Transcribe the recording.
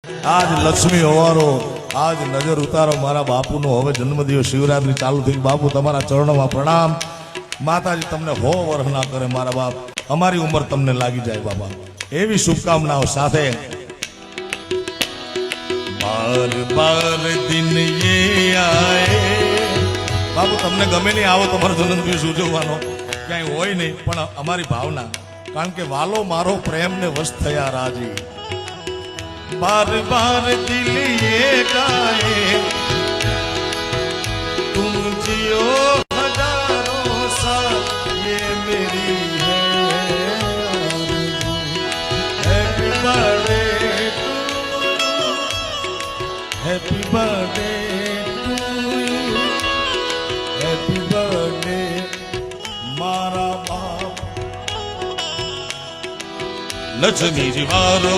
આજ લક્ષ્મી હોવારો, આજ નજર ઉતારો મારા બાપુનો. હવે જન્મદિવસ શિવરાત્રી ચાલુ થઈ. બાપુ તમારા ચરણોમાં પ્રણામ. માતાજી તમને હો વર્ષ ના કરે મારા બાપ. અમારી ઉંમર તમને લાગી જાય બાબા, એવી શુભકામનાઓ સાથે. બાર બાર દિન યે આયે. બાપુ તમને ગમે નહીં આવો તમારો જન્મદિવસ ઉજવવાનો ક્યાંય હોય નહીં, પણ અમારી ભાવના, કારણ કે વાલો મારો પ્રેમ ને વશ થયા રાજી. बार बार दिल ये गाए तुम जियो हजारों साल ये मेरी है happy birthday to you, happy birthday मारा बाप लक्ष्मी जी वारो.